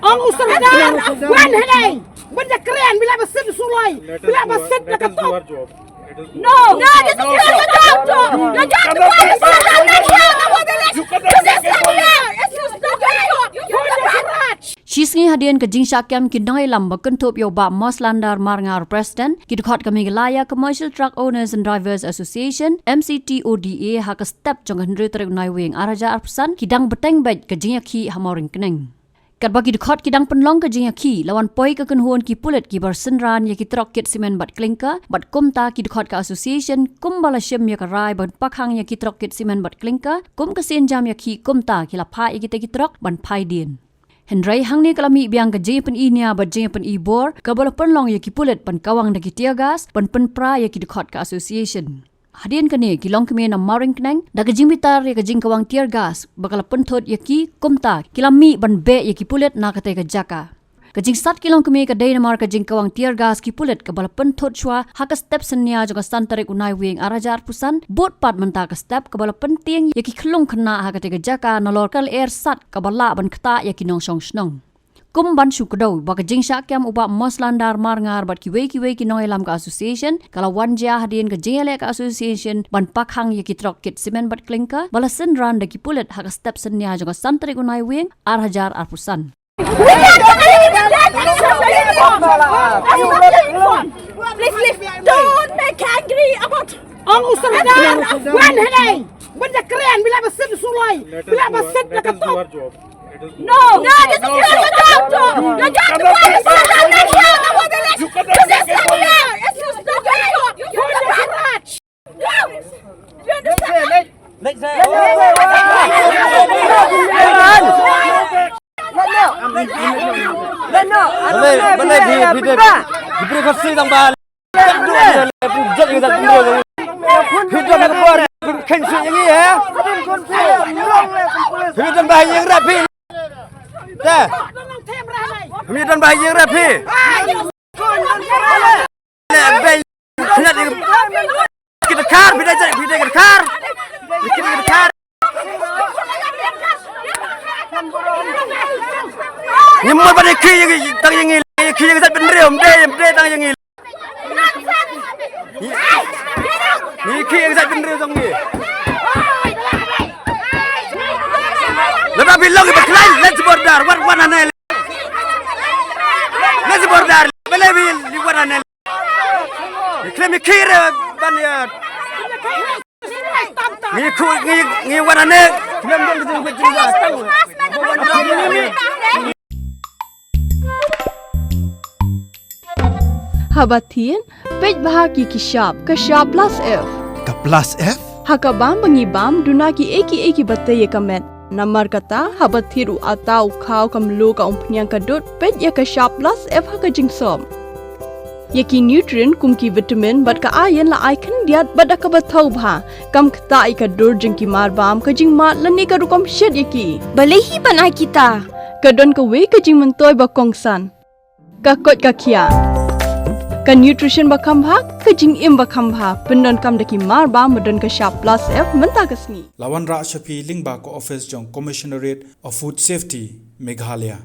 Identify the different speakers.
Speaker 1: Ang usahadan, wan hanay. Benda keren bila basit sulai. Bila basit nakatok. No, this is your job. Your job to work is not here.
Speaker 2: Shisngi hadian ke jing syakyam ki dai lam bakan top yo ba mos landar mar ngar president ki Dkhot ke Meghalaya Commercial Truck Owners and Drivers Association MCTODA ha ka step jong hendre trek nai wing araja arpsan ki dang beteng baj ke jing yakhi hamoring keneng kat bagi Dkhot ki dang penlong ke jing yakhi lawan poi ke kenhuan ki Pulit ki bar Synran ya ki Trok kit simen bat klinka bat kumta ki Dkhot ka association kum bala shem ya ka rai ban Pakhang ya ki Trok kit simen bat klinka kum ke sen jam yakhi kumta ki la pha ya ki Trok ban phai din Hendrai hang ni kalami biang ke jing pen inia bat jing pen ibor ka bala penlong ya ki Pulit ban kawang da ki tiagas ban pen pra ya ki Dkhot ka association Hadian kene kilong keme na maring kneng da ke jing bitar ya ke jing kawang tiar gas bakal penthot ya ki kumta kilami ban be ya ki Pulit na kate ke jaka ke jing sat kilong keme ke dai na mar ke jing kawang tiar gas ki Pulit ke bala penthot chwa ha ka step senya jo ka santarek unai wing arajar pusan bot pat menta ke step ke bala penting ya ki khlong khna ha kate ke jaka na lor kal air sat ka bala ban khta ya ki nong song snong kum ban sukadau baka jing syakyam uba mos landar mar ngar bat ki wei ki noi lam ka association kala wanja hadien ke jing le ka association ban Pakhang ya ki Trok kit simen bat klinka bala Synran da ki Pulit ha ka step senya jo ka santre unai wing ar hajar arpusan
Speaker 1: Please, don't make angry about ang usahadan, wan hanay. Benda keren bila basit sulai. Bila basit nakatok. No, this is your job. Your job to work is not here. This is not here. It's just not here. You're the garage. Go. You understand? Let's say.
Speaker 3: Diberi kursi tambah. Jat kita tunggu. Hidup nak buat kensi yang ini ya. Hidup bahagia yang rapi. Dah. Hidup bahagia yang rapi. Lebih. Kita kar, kita kar. Kita kar. Nyemut pada ki yang tang yang ini, ki yang sat bener om deh tang yang ini. Ni ki yang sat bener tang ni. Lepas bilang ibu klien, let's border, what anel. Let's border, belabil di what anel. Klien ni kira banyak. Ni what anel. Klien dia tu berjelas tahu.
Speaker 4: Habatin, pej bahagi kishab plus F.
Speaker 5: Ka plus F?
Speaker 4: Hakabam bangibam dunaki eki Bthei kamet. Namar kata habathiru atau kau kamlu ka umpnyang kadut pej ya kishab plus F haka jingsom. Yaki nutrient kumki vitamin bat ka ayan la icon diat bat ka bathau bha kam khta ka dur jingki marbam ka jing mat lani ka rukom shed yaki. Balehi banai kita. Kadon ka we ka jing mentoy ba kongsan. Ka kot ka khia. Ka nutrition bakam bha ka jing im bakam bha pendon kam daki mar ba modon ka sharp plus F menta kasni
Speaker 5: Lawan Ra Shafi Lingba ko office jong Commissionerate of Food Safety Meghalaya